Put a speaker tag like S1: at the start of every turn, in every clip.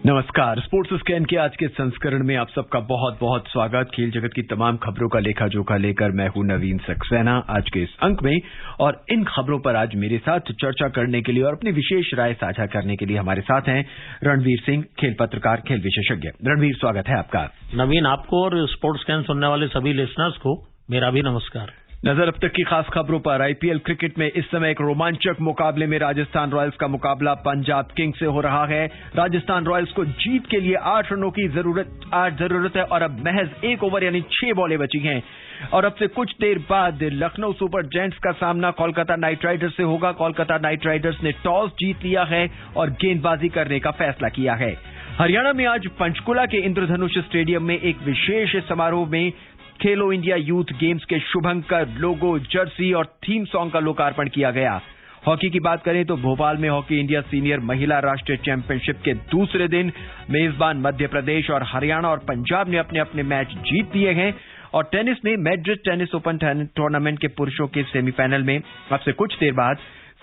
S1: नमस्कार। Sports scan के आज के संस्करण में आप सबका बहुत बहुत स्वागत। खेल जगत की तमाम खबरों का लेखा जोखा लेकर मैं हूं नवीन सक्सेना आज के इस अंक में, और इन खबरों पर आज मेरे साथ चर्चा करने के लिए और अपनी विशेष राय साझा करने के लिए हमारे साथ हैं रणवीर सिंह, खेल पत्रकार, खेल विशेषज्ञ। रणवीर, स्वागत है आपका।
S2: नवीन, आपको और स्पोर्ट्स स्कैन सुनने वाले सभी लिसनर्स को मेरा भी नमस्कार।
S1: नजर अब तक की खास खबरों पर। आईपीएल क्रिकेट में इस समय एक रोमांचक मुकाबले में राजस्थान रॉयल्स का मुकाबला पंजाब किंग्स से हो रहा है। राजस्थान रॉयल्स को जीत के लिए 8 रनों की जरूरत है और अब महज 1 ओवर यानी 6 बॉलें बची हैं। और अब से कुछ देर बाद लखनऊ सुपर जायंट्स का सामना कोलकाता नाइट राइडर्स से होगा। कोलकाता नाइट राइडर्स ने टॉस जीत लिया है और गेंदबाजी करने का फैसला किया है। हरियाणा में आज पंचकुला के इंद्रधनुष स्टेडियम में एक विशेष समारोह में खेलो इंडिया यूथ गेम्स के शुभंकर, लोगो, जर्सी और थीम सॉन्ग का लोकार्पण किया गया। हॉकी की बात करें तो भोपाल में हॉकी इंडिया सीनियर महिला राष्ट्रीय चैंपियनशिप के दूसरे दिन मेजबान मध्य प्रदेश और हरियाणा और पंजाब ने अपने अपने मैच जीत लिए हैं। और टेनिस में मैड्रिड टेनिस ओपन टूर्नामेंट के पुरुषों के सेमीफाइनल में अब से कुछ देर बाद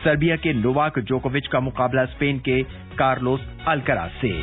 S1: सर्बिया के नोवाक जोकोविच का मुकाबला स्पेन के कार्लोस अल्कराज से।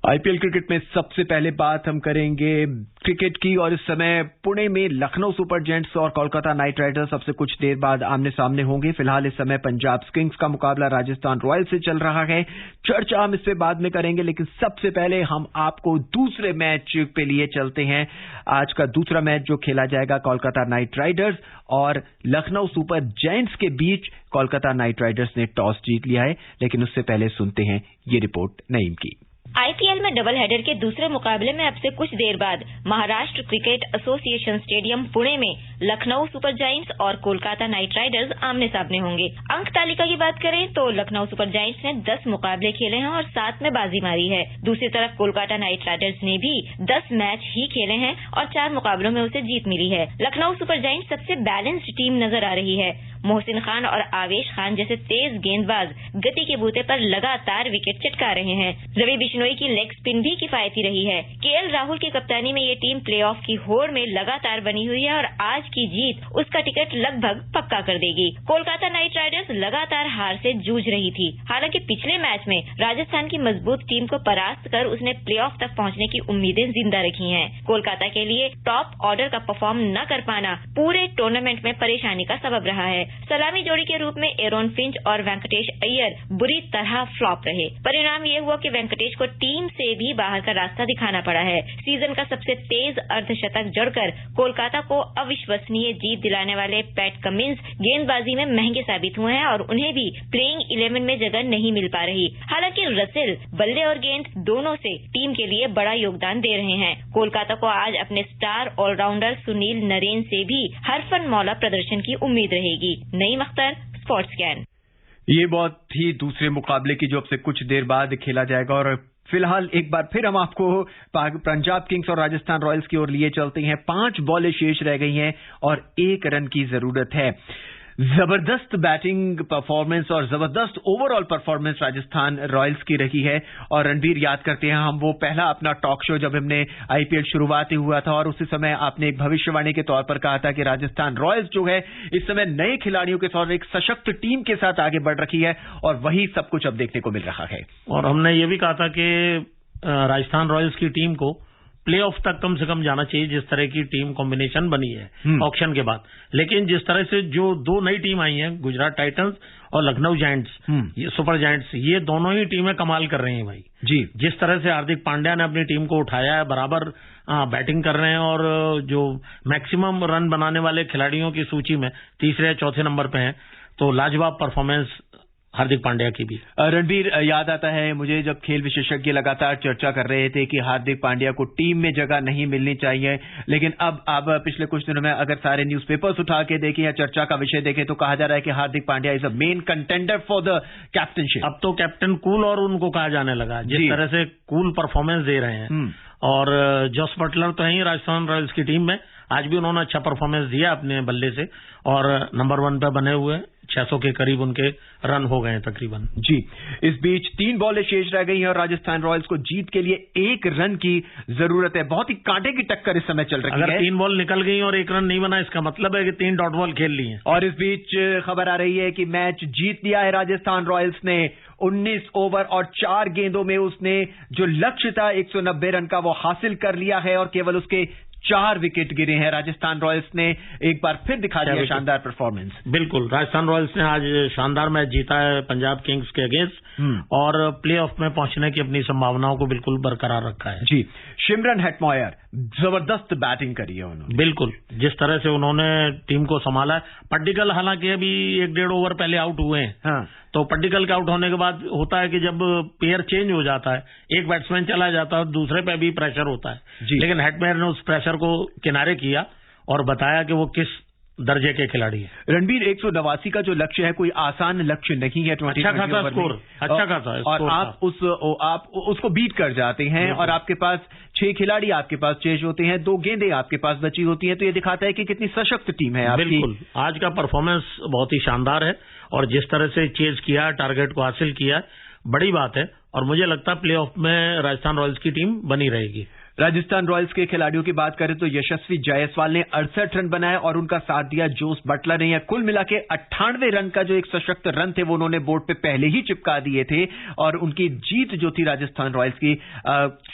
S1: आईपीएल क्रिकेट में सबसे पहले बात हम करेंगे क्रिकेट की, और इस समय पुणे में लखनऊ सुपर जायंट्स और कोलकाता नाइट राइडर्स सबसे कुछ देर बाद आमने सामने होंगे। फिलहाल इस समय पंजाब किंग्स का मुकाबला राजस्थान रॉयल्स से चल रहा है। चर्चा हम इससे बाद में करेंगे, लेकिन सबसे पहले हम आपको दूसरे मैच पे लिए चलते हैं। आज का दूसरा मैच जो खेला जाएगा कोलकाता नाइट राइडर्स और लखनऊ सुपर जायंट्स के बीच। कोलकाता नाइट राइडर्स ने टॉस जीत लिया है, लेकिन उससे पहले सुनते हैं ये रिपोर्ट नईम की।
S3: आईपीएल में डबल हेडर के दूसरे मुकाबले में अब से कुछ देर बाद Maharashtra cricket association stadium Pune में लखनऊ सुपर जायंट्स और कोलकाता नाइट राइडर्स आमने सामने होंगे। अंक तालिका की बात करें तो लखनऊ सुपर जायंट्स ने 10 मुकाबले खेले हैं और 7 में बाजी मारी है। दूसरी तरफ कोलकाता नाइट राइडर्स ने भी 10 मैच ही खेले हैं और 4 मुकाबलों में उसे जीत मिली है। लखनऊ सुपर जायंट्स सबसे बैलेंस्ड टीम नजर आ रही है। मोहसिन खान और आवेश खान जैसे तेज गेंदबाज गति के बूते पर लगातार विकेट चटका रहे हैं। रवि बिश्नोई की लेग स्पिन भी किफायती रही है। केएल राहुल की कप्तानी में ये टीम प्लेऑफ की होड़ में लगातार बनी हुई है और आज की जीत उसका टिकट लगभग पक्का कर देगी। कोलकाता नाइट राइडर्स लगातार हार से जूझ रही थी। हालांकि पिछले मैच में राजस्थान की मजबूत टीम को परास्त कर उसने प्लेऑफ तक पहुंचने की उम्मीदें जिंदा रखी हैं। कोलकाता के लिए टॉप ऑर्डर का परफॉर्म न कर पाना पूरे टूर्नामेंट में परेशानी का सबब रहा है। सलामी जोड़ी के रूप में एरोन फिंच और वेंकटेश अय्यर बुरी तरह फ्लॉप रहे। परिणाम ये हुआ कि वेंकटेश को टीम से भी बाहर का रास्ता दिखाना पड़ा है। सीजन का सबसे तेज अर्धशतक जड़कर कोलकाता को अविश्वसनीय जीत दिलाने वाले पैट कमिंस गेंदबाजी में महंगे साबित हुए हैं और उन्हें भी प्लेइंग 11 में जगह नहीं मिल पा रही। हालांकि रसेल बल्ले और गेंद दोनों से टीम के लिए बड़ा योगदान दे रहे हैं। कोलकाता को आज अपने स्टार ऑलराउंडर सुनील नरेन से भी हरफन मौला प्रदर्शन की उम्मीद रहेगी। Naeem Akhtar, sports scan.
S1: ये बहुत ही दूसरे मुकाबले की जो अब से कुछ देर बाद खेला जाएगा। और फिलहाल एक बार फिर हम आपको पंजाब किंग्स और राजस्थान रॉयल्स की ओर लिए चलते हैं। 5 बॉलें शेष रह गई हैं और 1 रन की जरूरत है। जबरदस्त बैटिंग परफॉर्मेंस और जबरदस्त ओवरऑल परफॉर्मेंस राजस्थान रॉयल्स की रही है। और रणवीर, याद करते हैं हम वो पहला अपना टॉक शो जब हमने आईपीएल शुरुआत ही हुआ था और उसी समय आपने एक भविष्यवाणी के तौर पर कहा था कि राजस्थान रॉयल्स जो है इस समय नए खिलाड़ियों के साथ एक सशक्त टीम के साथ आगे बढ़ रही है, और वही सब कुछ अब देखने को मिल रहा है।
S2: और हमने ये भी कहा था कि राजस्थान रॉयल्स की टीम को प्लेऑफ तक कम से कम जाना चाहिए, जिस तरह की टीम कॉम्बिनेशन बनी है ऑक्शन के बाद। लेकिन जिस तरह से जो 2 नई टीम आई हैं, गुजरात टाइटंस और लखनऊ जायंट्स, ये सुपर जायंट्स, ये दोनों ही टीमें कमाल कर रही हैं भाई जी। जिस तरह से हार्दिक पांड्या ने अपनी टीम को उठाया है, बराबर बैटिंग कर रहे हैं और जो मैक्सिमम रन बनाने वाले खिलाड़ियों की सूची में तीसरे या चौथे नंबर पे हैं, तो लाजवाब परफॉर्मेंस हार्दिक पांड्या की भी।
S1: रणवीर, याद आता है मुझे जब खेल विशेषज्ञ लगातार चर्चा कर रहे थे कि हार्दिक पांड्या को टीम में जगह नहीं मिलनी चाहिए, लेकिन अब पिछले कुछ दिनों में अगर सारे न्यूज़पेपर्स उठा के देखें या चर्चा का विषय देखें तो कहा जा रहा है कि Hardik Pandya is a main contender for the captainship.
S2: अब तो कैप्टन कूल और उनको कहा जाने लगा, जिस तरह से कूल परफॉर्मेंस दे रहे हैं। और जॉस बटलर तो है ही राजस्थान रॉयल्स की टीम में, आज भी उन्होंने अच्छा परफॉर्मेंस दिया अपने बल्ले से और नंबर 1 पे बने हुए। 600 के करीब उनके रन हो गए तकरीबन।
S1: जी, इस बीच 3 बॉलें शेष रह गई हैं और राजस्थान रॉयल्स को जीत के लिए 1 रन की जरूरत है। बहुत ही कांटे की टक्कर इस समय चल रही है।
S2: अगर 3 बॉल निकल गई और 1 रन नहीं बना, इसका मतलब है कि 3 डॉट बॉल खेल ली है।
S1: और इस बीच खबर आ रही है कि मैच जीत लिया है राजस्थान रॉयल्स ने। 19 ओवर और 4 गेंदों में उसने जो लक्ष्य था 190 रन का, वो हासिल कर लिया है और केवल उसके 4 विकेट गिरे हैं। राजस्थान रॉयल्स ने एक बार फिर दिखा दिया शानदार परफॉर्मेंस।
S2: बिल्कुल, राजस्थान रॉयल्स ने आज शानदार मैच जीता है पंजाब किंग्स के अगेंस्ट और प्लेऑफ में पहुंचने की अपनी संभावनाओं को बिल्कुल बरकरार रखा है।
S1: जी, शिमरन हेटमायर जबरदस्त बैटिंग करी है उन्होंने।
S2: बिल्कुल, जिस तरह से उन्होंने टीम को संभाला है। पड्डिकल हालांकि अभी 1-1.5 ओवर पहले आउट हुए हैं।
S1: हाँ।
S2: तो पड्डिकल के आउट होने के बाद होता है कि जब पेयर चेंज हो जाता है, एक बैट्समैन चला जाता है, दूसरे पे भी प्रेशर होता है। लेकिन हेटमायर ने उस प्रेशर को किनारे किया और बताया कि वो किस दर्जे के खिलाड़ी है।
S1: रणबीर, 189 का जो लक्ष्य है कोई आसान लक्ष्य नहीं है।
S2: अच्छा खासा स्कोर, अच्छा खासा
S1: और आप उसको बीट कर जाते हैं और आपके पास 6 खिलाड़ी आपके पास चेज होते हैं, 2 गेंदें आपके पास बची होती हैं, तो ये दिखाता है कि कितनी सशक्त टीम है आपकी।
S2: बिल्कुल, आज का परफॉर्मेंस बहुत ही शानदार है और जिस तरह से चेज किया, टारगेट को हासिल किया, बड़ी बात है और मुझे लगता है प्ले ऑफ में राजस्थान रॉयल्स की टीम बनी रहेगी।
S1: राजस्थान रॉयल्स के खिलाड़ियों की बात करें तो यशस्वी जायसवाल ने 68 रन बनाए और उनका साथ दिया जोस बटलर ने। कुल मिला के 98 रन का जो एक सशक्त रन थे वो उन्होंने बोर्ड पे पहले ही चिपका दिए थे और उनकी जीत जो थी राजस्थान रॉयल्स की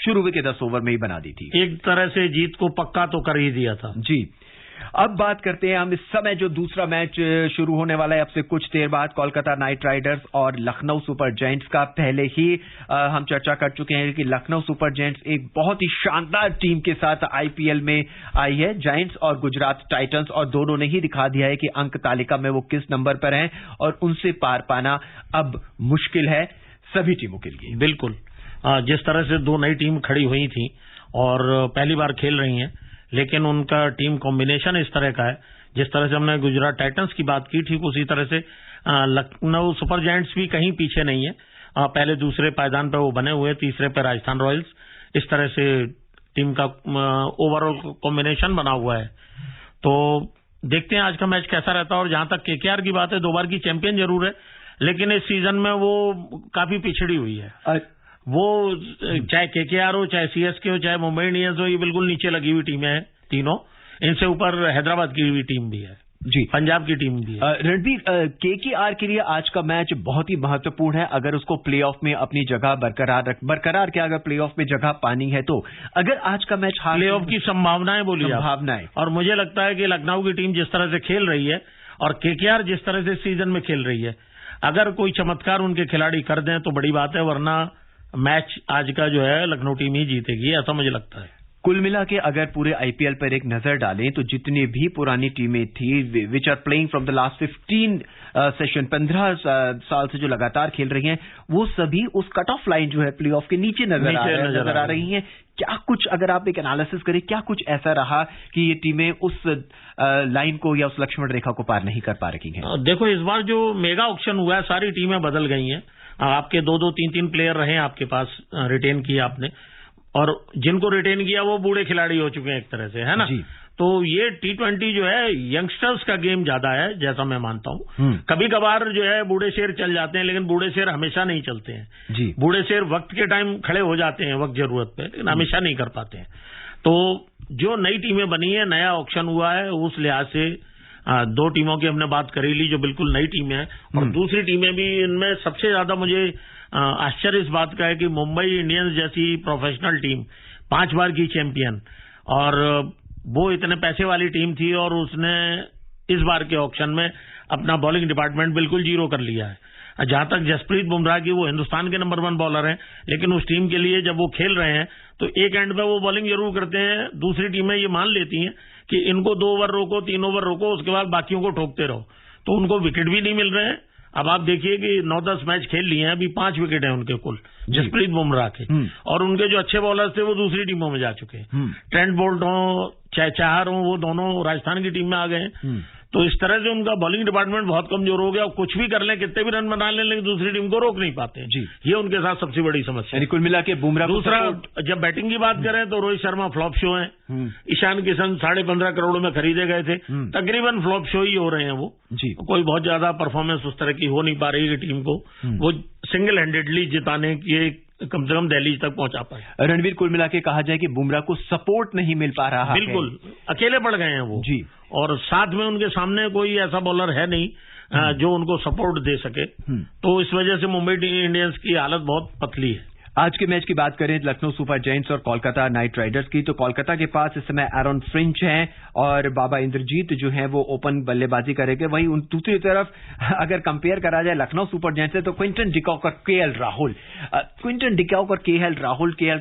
S1: शुरू के 10 ओवर में ही बना दी थी।
S2: एक तरह से जीत को पक्का तो कर ही दिया था।
S1: जी, अब बात करते हैं हम इस समय जो दूसरा मैच शुरू होने वाला है अब से कुछ देर बाद, कोलकाता नाइट राइडर्स और लखनऊ सुपर जायंट्स का। पहले ही हम चर्चा कर चुके हैं कि लखनऊ सुपर जायंट्स एक बहुत ही शानदार टीम के साथ आईपीएल में आई है। जायंट्स और गुजरात टाइटंस, और दोनों ने ही दिखा दिया है कि अंक तालिका में वो किस नंबर पर हैं और उनसे पार पाना अब मुश्किल है सभी टीमों के लिए।
S2: बिल्कुल, जिस तरह से 2 नई टीम खड़ी हुई थी और पहली बार खेल रही हैं, लेकिन उनका टीम कॉम्बिनेशन इस तरह का है। जिस तरह से हमने गुजरात टाइटंस की बात की, ठीक उसी तरह से लखनऊ सुपर जायंट्स भी कहीं पीछे नहीं है। पहले दूसरे पायदान पे वो बने हुए, तीसरे पे राजस्थान रॉयल्स। इस तरह से टीम का ओवरऑल कॉम्बिनेशन बना हुआ है। तो देखते हैं आज का मैच कैसा रहता है। और जहां तक केकेआर की बात है, 2 बार की चैंपियन जरूर है, लेकिन इस सीजन में वो काफी पिछड़ी हुई है। वो चाहे केकेआर हो, चाहे सीएसके हो, चाहे मुंबई इंडियंस हो, ये बिल्कुल नीचे लगी हुई टीमें हैं तीनों। इनसे ऊपर हैदराबाद की भी टीम भी है, जी, पंजाब की टीम भी है।
S1: रणबीर, केकेआर के लिए आज का मैच बहुत ही महत्वपूर्ण है अगर उसको प्लेऑफ में अपनी जगह बरकरार क्या, अगर प्लेऑफ में जगह पानी है तो। अगर आज का मैच
S2: प्लेऑफ की संभावनाएं बोली,
S1: संभावनाएं,
S2: और मुझे लगता है कि लखनऊ की टीम जिस तरह से खेल रही है और केकेआर जिस तरह से सीजन में खेल रही है, अगर कोई चमत्कार उनके खिलाड़ी कर दें तो बड़ी बात है, वरना मैच आज का जो है लखनऊ टीम ही जीतेगी, ऐसा मुझे लगता है।
S1: कुल मिला के अगर पूरे आईपीएल पर एक नजर डालें तो जितनी भी पुरानी टीमें थी which are playing from the last 15 session, 15 साल से जो लगातार खेल रही हैं, वो सभी उस कट ऑफ लाइन जो है प्लेऑफ के नीचे नजर आ रही हैं। क्या कुछ, अगर आप एक एनालिसिस करें, क्या कुछ ऐसा रहा कि ये टीमें उस लाइन को या उस लक्ष्मण रेखा को पार नहीं कर पा रही हैं?
S2: देखो, इस बार जो मेगा ऑक्शन हुआ है, सारी टीमें बदल गई हैं। आपके 2-2, 3-3 प्लेयर रहे आपके पास, रिटेन किया आपने, और जिनको रिटेन किया वो बूढ़े खिलाड़ी हो चुके हैं एक तरह से, है ना। तो ये T20 जो है यंगस्टर्स का गेम ज्यादा है, जैसा मैं मानता हूँ। कभी कभार जो है बूढ़े शेर चल जाते हैं, लेकिन बूढ़े शेर हमेशा नहीं चलते हैं जी। बूढ़े शेर वक्त के टाइम खड़े हो जाते हैं, वक्त जरूरत पे, लेकिन हमेशा नहीं कर पाते हैं। तो जो नई टीमें बनी है, नया ऑक्शन हुआ है, उस लिहाज से 2 टीमों की हमने बात करी ली जो बिल्कुल नई टीमें हैं, और दूसरी टीमें भी। इनमें सबसे ज्यादा मुझे आश्चर्य इस बात का है कि मुंबई इंडियंस जैसी प्रोफेशनल टीम, 5 बार की चैंपियन, और वो इतने पैसे वाली टीम थी, और उसने इस बार के ऑक्शन में अपना बॉलिंग डिपार्टमेंट बिल्कुल जीरो कर लिया है। जहां तक जसप्रीत बुमराह की, वो हिंदुस्तान के नंबर 1 बॉलर हैं, लेकिन उस टीम के लिए जब वो खेल रहे हैं तो एक एंड पे वो बॉलिंग जरूर करते हैं, दूसरी टीमें ये मान लेती हैं कि इनको 2 ओवर रोको, 3 ओवर रोको, उसके बाद बाकियों को ठोकते रहो, तो उनको विकेट भी नहीं मिल रहे हैं। अब आप देखिए कि 9-10 मैच खेल लिए हैं, अभी 5 विकेट हैं उनके कुल, जसप्रीत बुमराह के, और उनके जो अच्छे बॉलर्स थे वो दूसरी टीमों में जा चुके हैं। ट्रेंट बोल्ट हो, चाहे चाहर हो, वो दोनों राजस्थान की टीम में आ गए हैं। तो इस तरह से उनका बॉलिंग डिपार्टमेंट बहुत कमजोर हो गया और कुछ भी कर लें, कितने भी रन बना लें, लेकिन दूसरी टीम को रोक नहीं पाते जी। ये उनके साथ सबसे बड़ी समस्या है।
S1: कुल मिला के बुमराह।
S2: दूसरा, जब बैटिंग की बात करें तो रोहित शर्मा फ्लॉप शो है। ईशान किशन 15.5 करोड़ में खरीदे गए थे, तकरीबन फ्लॉप शो ही हो रहे हैं वो जी। कोई बहुत ज्यादा परफॉर्मेंस उस तरह की हो नहीं पा रही है टीम को, वो सिंगल हैंडेडली जिताने की कम से कम दिल्ली तक पहुंचा पाए।
S1: रणवीर, कुल मिला के कहा जाए कि बुमराह को सपोर्ट नहीं मिल पा रहा है।
S2: बिल्कुल अकेले पड़ गए हैं वो जी, और साथ में उनके सामने कोई ऐसा बॉलर है नहीं जो उनको सपोर्ट दे सके, तो इस वजह से मुंबई इंडियंस की हालत बहुत पतली है।
S1: आज के मैच की बात करें लखनऊ सुपर जायंट्स और कोलकाता नाइट राइडर्स की, तो कोलकाता के पास इस समय एरन फिंच हैं और बाबा इंद्रजीत जो हैं वो ओपन बल्लेबाजी करेंगे। वहीं दूसरी तरफ अगर कंपेयर करा जाए लखनऊ सुपर जायंट्स से, तो क्विंटन डिकॉक और केएल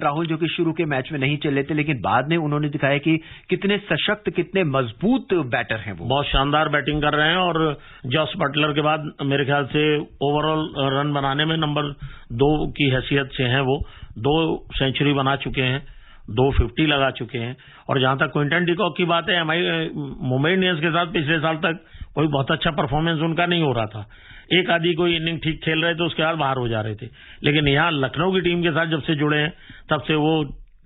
S1: राहुल जो कि शुरू के मैच में नहीं चले थे, लेकिन बाद में उन्होंने दिखाया कि कितने सशक्त, कितने मजबूत बैटर हैं। वो बहुत
S2: शानदार बैटिंग कर रहे हैं और जॉस बटलर के बाद मेरे ख्याल से ओवरऑल रन बनाने में नंबर 2 की हैसियत से हैं। वो 2 सेंचुरी बना चुके हैं, 250 लगा चुके हैं। और जहां तक क्विंटन डिकॉक की बात है, मुंबई इंडियंस के साथ पिछले साल तक कोई बहुत अच्छा परफॉर्मेंस उनका नहीं हो रहा था। एक आधी कोई इनिंग ठीक खेल रहे थे, उसके बाद बाहर हो जा रहे थे, लेकिन यहां लखनऊ की टीम के साथ जब से जुड़े हैं तब से वो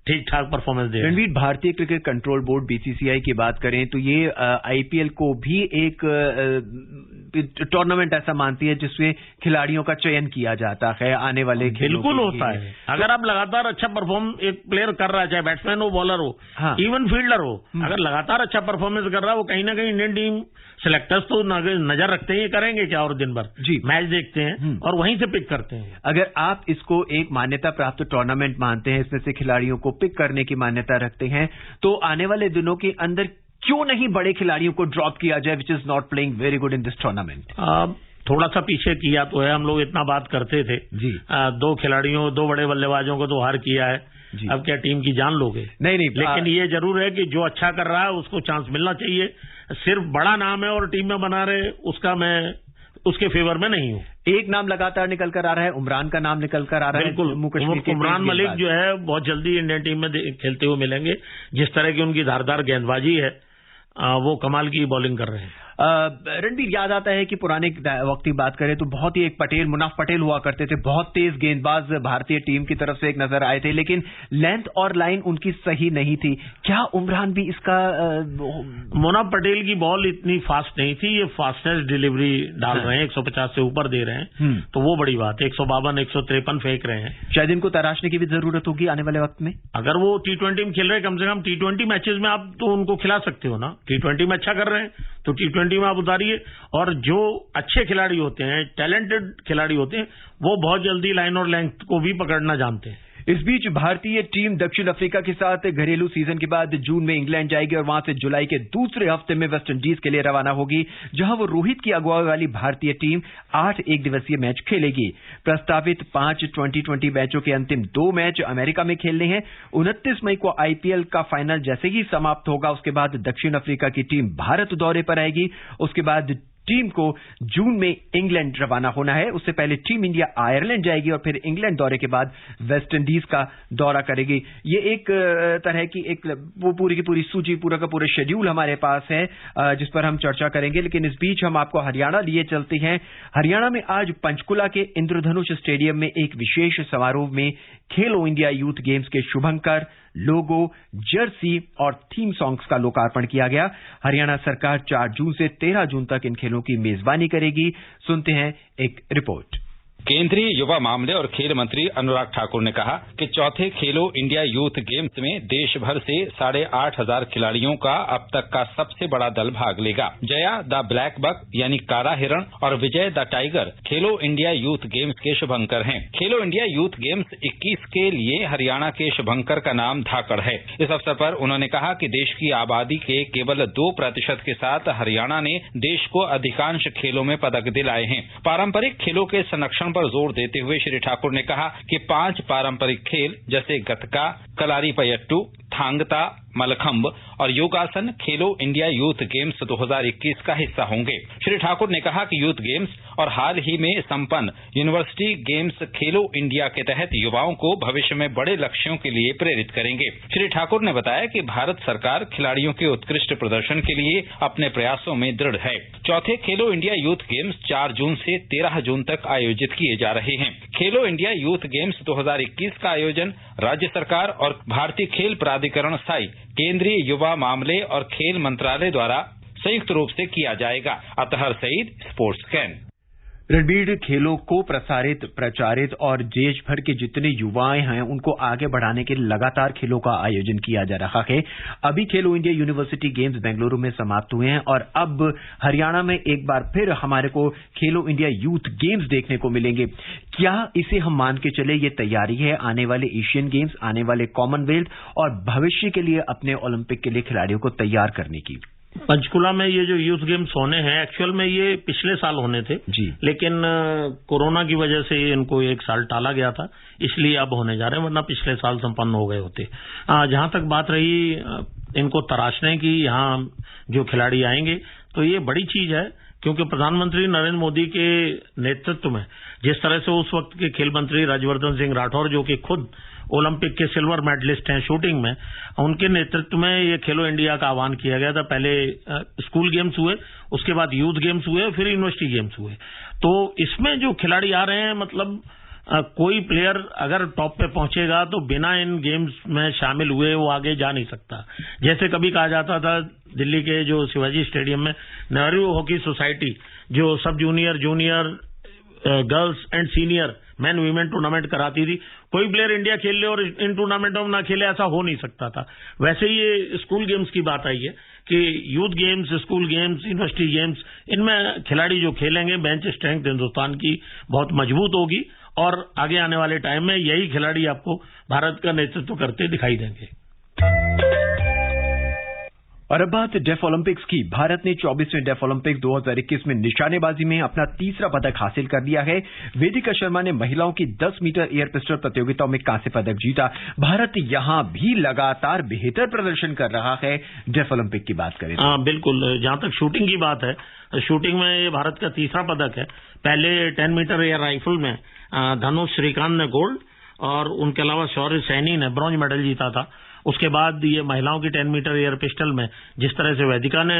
S2: ठीक ठाक परफॉर्मेंस दे रहे हैं।
S1: रणवीर, भारतीय क्रिकेट कंट्रोल बोर्ड बीसीसीआई की बात करें तो ये आईपीएल को भी एक टूर्नामेंट ऐसा मानती है जिसमें खिलाड़ियों का चयन किया जाता है आने वाले खेलों।
S2: बिल्कुल होता है। अगर आप लगातार अच्छा परफॉर्म एक प्लेयर कर रहा है, चाहे बैट्समैन हो, बॉलर हो, इवन फील्डर हो, अगर लगातार अच्छा परफॉर्मेंस कर रहा है, वो कहीं ना कहीं इंडियन टीम सिलेक्टर्स तो नजर रखते ही करेंगे क्या, और दिन भर जी मैच देखते हैं और वहीं से पिक करते हैं।
S1: अगर आप इसको एक मान्यता प्राप्त टूर्नामेंट मानते हैं, इसमें से खिलाड़ियों को पिक करने की मान्यता रखते हैं, तो आने वाले दिनों के अंदर क्यों नहीं बड़े खिलाड़ियों को ड्रॉप किया जाए which is not playing very good in this tournament?
S2: थोड़ा सा पीछे किया तो है, हम लोग इतना बात करते थे जी। 2 बड़े बल्लेबाजों को तो हार किया है, अब क्या टीम की जान लोगे? नहीं, लेकिन ये जरूर है कि जो अच्छा कर रहा है उसको चांस मिलना चाहिए। सिर्फ बड़ा नाम है और टीम में बना रहे, उसका मैं उसके फेवर में नहीं हूं।
S1: एक नाम लगातार निकल कर आ रहा है, उमरान का नाम निकल कर आ रहा है।
S2: बिल्कुल, उमरान मलिक जो है बहुत जल्दी इंडियन टीम में खेलते हुए मिलेंगे। जिस तरह की उनकी धारदार गेंदबाजी है, वो कमाल की बॉलिंग कर रहे हैं।
S1: रणबीर, याद आता है कि पुराने वक्त की बात करें तो बहुत ही एक मुनाफ पटेल हुआ करते थे, बहुत तेज गेंदबाज भारतीय टीम की तरफ से एक नजर आए थे, लेकिन लेंथ और लाइन उनकी सही नहीं थी। क्या उमरान भी इसका?
S2: मुनाफ पटेल की बॉल इतनी फास्ट नहीं थी, ये फास्टेस्ट डिलीवरी डाल रहे हैं, 150 से ऊपर दे रहे हैं, तो वो बड़ी बात है। 152, 153 फेंक रहे हैं।
S1: शायद इनको तराशने की भी जरूरत होगी आने वाले वक्त में।
S2: अगर वो T20 में खेल रहे हैं, कम से कम T20 मैचेस में आप तो उनको खिला सकते हो ना। T20 में अच्छा कर रहे हैं तो T20 में आप उतारिए। और जो अच्छे खिलाड़ी होते हैं, टैलेंटेड खिलाड़ी होते हैं, वो बहुत जल्दी लाइन और लेंथ को भी पकड़ना जानते हैं।
S1: इस बीच भारतीय टीम दक्षिण अफ्रीका के साथ घरेलू सीजन के बाद जून में इंग्लैंड जाएगी और वहां से जुलाई के दूसरे हफ्ते में वेस्ट इंडीज के लिए रवाना होगी, जहां वो रोहित की अगुवाई वाली भारतीय टीम 8 एक दिवसीय मैच खेलेगी। प्रस्तावित 5 2020 मैचों के अंतिम 2 मैच अमेरिका में खेलने हैं। 29 मई को आईपीएल का फाइनल जैसे ही समाप्त होगा, उसके बाद दक्षिण अफ्रीका की टीम भारत दौरे पर आएगी। उसके बाद टीम को जून में इंग्लैंड रवाना होना है। उससे पहले टीम इंडिया आयरलैंड जाएगी और फिर इंग्लैंड दौरे के बाद वेस्ट इंडीज का दौरा करेगी। ये एक तरह की वो पूरी की पूरी सूची, पूरा का पूरा शेड्यूल हमारे पास है जिस पर हम चर्चा करेंगे। लेकिन इस बीच हम आपको हरियाणा लिए चलते हैं। हरियाणा में आज पंचकुला के इंद्रधनुष स्टेडियम में एक विशेष समारोह में खेलो इंडिया यूथ गेम्स के शुभंकर, लोगो, जर्सी और थीम सॉन्ग्स का लोकार्पण किया गया। हरियाणा सरकार 4 जून से 13 जून तक इन खेलों की मेजबानी करेगी। सुनते हैं एक रिपोर्ट।
S4: केंद्रीय युवा मामले और खेल मंत्री अनुराग ठाकुर ने कहा कि चौथे खेलो इंडिया यूथ गेम्स में देश भर से 8,500 खिलाड़ियों का अब तक का सबसे बड़ा दल भाग लेगा। जया द ब्लैक बक यानी काला हिरण और विजय the tiger Khelo India youth games के शुभंकर हैं। खेलो इंडिया यूथ गेम्स 21 के लिए हरियाणा के शुभंकर का नाम धाकड़ है। इस अवसर पर उन्होंने कहा कि देश की आबादी के केवल 2% के साथ हरियाणा ने देश को अधिकांश खेलों में पदक दिलाए हैं। पारंपरिक खेलों के संरक्षण पर जोर देते हुए श्री ठाकुर ने कहा कि 5 पारंपरिक खेल जैसे गतका, कलारी पयट्टू, थांगता मलखंब और योगासन खेलो इंडिया यूथ गेम्स 2021 का हिस्सा होंगे। श्री ठाकुर ने कहा कि यूथ गेम्स और हाल ही में संपन्न यूनिवर्सिटी गेम्स खेलो इंडिया के तहत युवाओं को भविष्य में बड़े लक्ष्यों के लिए प्रेरित करेंगे। श्री ठाकुर ने बताया कि भारत सरकार खिलाड़ियों के उत्कृष्ट प्रदर्शन के लिए अपने प्रयासों में दृढ़ है। चौथे खेलो इंडिया यूथ गेम्स 4 जून से 13 जून तक आयोजित किए जा रहे हैं। खेलो इंडिया यूथ गेम्स 2021 का आयोजन राज्य सरकार और भारतीय खेल प्राधिकरण साई, केंद्रीय युवा मामले और खेल मंत्रालय द्वारा संयुक्त रूप से किया जाएगा। Athar Saeed, sports can.
S1: रणबीर, खेलों को प्रचारित और देश भर के जितने युवाएं हैं उनको आगे बढ़ाने के लिए लगातार खेलों का आयोजन किया जा रहा है। अभी खेलो इंडिया यूनिवर्सिटी गेम्स बेंगलुरु में समाप्त हुए हैं और अब हरियाणा में एक बार फिर हमारे को खेलो इंडिया यूथ गेम्स देखने को मिलेंगे। क्या इसे हम मान के चले ये तैयारी है आने वाले एशियन गेम्स, आने वाले कॉमनवेल्थ और भविष्य के लिए अपने ओलंपिक के लिए खिलाड़ियों को तैयार करने की?
S2: पंचकुला में ये जो यूथ गेम्स होने हैं, एक्चुअल में ये पिछले साल होने थे जी, लेकिन कोरोना की वजह से इनको 1 साल टाला गया था, इसलिए अब होने जा रहे हैं, वरना पिछले साल संपन्न हो गए होते। जहां तक बात रही इनको तराशने की, यहाँ जो खिलाड़ी आएंगे तो ये बड़ी चीज है, क्योंकि प्रधानमंत्री नरेंद्र मोदी के नेतृत्व में जिस तरह से उस वक्त के खेल मंत्री राज्यवर्धन सिंह राठौर, जो कि खुद ओलंपिक के सिल्वर मेडलिस्ट हैं शूटिंग में, उनके नेतृत्व में ये खेलो इंडिया का आह्वान किया गया था। पहले स्कूल गेम्स हुए, उसके बाद यूथ गेम्स हुए, फिर यूनिवर्सिटी गेम्स हुए। तो इसमें जो खिलाड़ी आ रहे हैं, मतलब कोई प्लेयर अगर टॉप पे पहुंचेगा तो बिना इन गेम्स में शामिल हुए वो आगे जा नहीं सकता। जैसे कभी कहा जाता था दिल्ली के जो शिवाजी स्टेडियम में नेहरू हॉकी सोसाइटी जो सब junior girls and senior man women tournament कराती थी, कोई प्लेयर इंडिया खेल ले और इन टूर्नामेंटों में ना खेले, ऐसा हो नहीं सकता था। वैसे ही ये स्कूल गेम्स की बात आई है कि youth games, school games, university games, इनमें खिलाड़ी जो खेलेंगे, बेंच स्ट्रेंथ हिंदुस्तान की बहुत मजबूत होगी और आगे आने वाले टाइम में यही खिलाड़ी आपको भारत का नेतृत्व करते दिखाई देंगे।
S1: और अब बात डेफ ओलंपिक्स की। भारत ने 24वें डेफ ओलंपिक्स 2021 में निशानेबाजी में अपना तीसरा पदक हासिल कर लिया है। वेदिका शर्मा ने महिलाओं की 10 मीटर एयर पिस्टल प्रतियोगिताओं में कांस्य पदक जीता। भारत यहां भी लगातार बेहतर प्रदर्शन कर रहा है। डेफ ओलंपिक की बात करें
S2: तो बिल्कुल, जहां तक शूटिंग की बात है, शूटिंग में ये भारत का तीसरा पदक है। पहले 10 मीटर एयर राइफल में धनुष श्रीकांत ने गोल्ड और उनके अलावा शौर्य सैनी ने ब्रॉन्ज मेडल जीता था। उसके बाद ये महिलाओं की 10 मीटर एयर पिस्टल में जिस तरह से वेदिका ने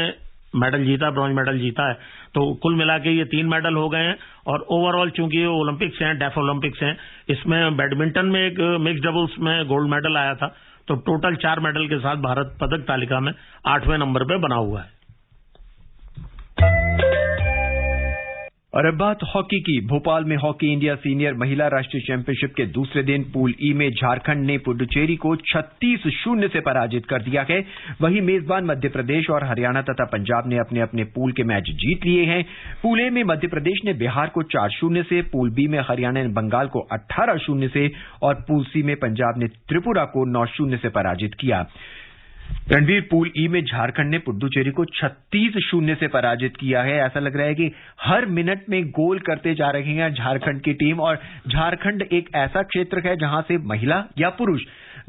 S2: मेडल जीता, ब्रॉन्ज मेडल जीता है, तो कुल मिला के ये 3 मेडल हो गए हैं। और ओवरऑल चूंकि ये ओलंपिक्स हैं, डेफ ओलंपिक्स हैं, इसमें बैडमिंटन में एक मिक्स डबल्स में गोल्ड मेडल आया था, तो टोटल 4 मेडल के साथ भारत पदक तालिका में 8वें नंबर पे बना हुआ है।
S1: और अब बात हॉकी की। भोपाल में हॉकी इंडिया सीनियर महिला राष्ट्रीय चैंपियनशिप के दूसरे दिन पूल ई में झारखंड ने पुडुचेरी को 36-0 से पराजित कर दिया है। वहीं मेजबान मध्य प्रदेश और हरियाणा तथा पंजाब ने अपने अपने पूल के मैच जीत लिए हैं। पूल ए में मध्य प्रदेश ने बिहार को 4-0 से, पूल बी में हरियाणा ने बंगाल को 18-0 से और पूल सी में पंजाब ने त्रिपुरा को 9-0 से पराजित किया। रणबीर, पूल ई में झारखंड ने पुडुचेरी को 36-0 से पराजित किया है। ऐसा लग रहा है कि हर मिनट में गोल करते जा रही है झारखंड की टीम, और झारखंड एक ऐसा क्षेत्र है जहां से महिला या पुरुष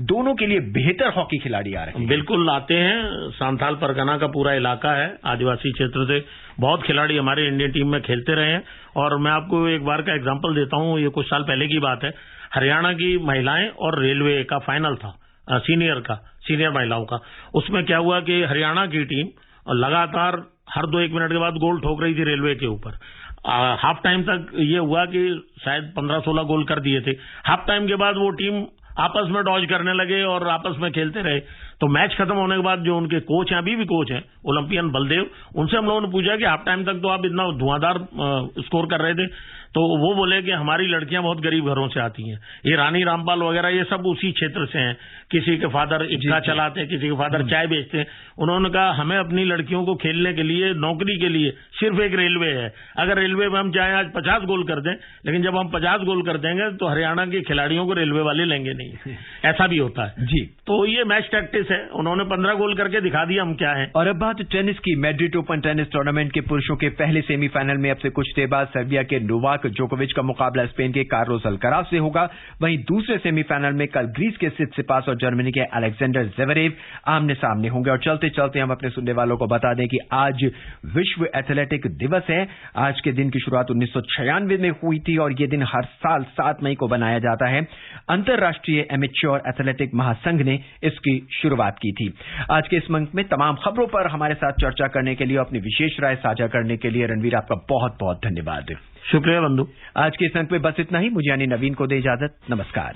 S1: दोनों के लिए बेहतर हॉकी खिलाड़ी आ रहे हैं।
S2: बिल्कुल आते हैं, सांथाल परगना का पूरा इलाका है, आदिवासी क्षेत्र से बहुत खिलाड़ी हमारे इंडियन टीम में खेलते रहे हैं। और मैं आपको एक बार का एग्जाम्पल देता हूं, ये कुछ साल पहले की बात है। हरियाणा की महिलाएं और रेलवे का फाइनल था, सीनियर महिलाओं का। उसमें क्या हुआ कि हरियाणा की टीम लगातार हर 2-1 मिनट के बाद गोल ठोक रही थी रेलवे के ऊपर। हाफ टाइम तक ये हुआ कि शायद 15-16 गोल कर दिए थे। हाफ टाइम के बाद वो टीम आपस में डॉज करने लगे और आपस में खेलते रहे। तो मैच खत्म होने के बाद जो उनके कोच हैं, अभी भी कोच हैं, ओलंपियन बलदेव, उनसे हम लोगों ने पूछा कि हाफ टाइम तक तो आप इतना धुआंधार स्कोर कर रहे थे, तो वो बोले कि हमारी लड़कियां बहुत गरीब घरों से आती हैं, ये रानी रामपाल वगैरह ये सब उसी क्षेत्र से हैं, किसी के फादर इक्का चलाते हैं, किसी के फादर चाय बेचते हैं। उन्होंने कहा हमें अपनी लड़कियों को खेलने के लिए, नौकरी के लिए सिर्फ एक रेलवे है। अगर रेलवे में हम चाहे आज 50 गोल कर दें, लेकिन जब हम 50 गोल कर देंगे तो हरियाणा के खिलाड़ियों को रेलवे वाले लेंगे नहीं। ऐसा भी होता है जी। तो ये मैच टैक्टिस है, उन्होंने 15 गोल करके दिखा दिया हम क्या है।
S1: और अब बात टेनिस की। मैड्रिड ओपन टेनिस टूर्नामेंट के पुरुषों के पहले सेमीफाइनल में अब से कुछ देर बाद सर्बिया के नोवाक नोवाक जोकोविच का मुकाबला स्पेन के कार्लोस अल्काराज से होगा। वहीं दूसरे सेमीफाइनल में कल ग्रीस के सित्सिपास और जर्मनी के अलेक्जेंडर ज़वेरेव आमने सामने होंगे। और चलते चलते हम अपने सुनने वालों को बता दें कि आज विश्व एथलेटिक दिवस है। आज के दिन की शुरुआत 1996 में हुई थी और यह दिन हर साल 7 मई को बनाया जाता है। अंतर्राष्ट्रीय एमेच्योर एथलेटिक महासंघ ने इसकी शुरुआत की थी। आज के इस अंक में तमाम खबरों पर हमारे साथ चर्चा करने के लिए, अपनी विशेष राय साझा करने के लिए रणवीर आपका बहुत बहुत धन्यवाद।
S2: शुक्रिया बंधु।
S1: आज के इस अंक में बस इतना ही। मुझे यानी नवीन को दे इजाजत। नमस्कार।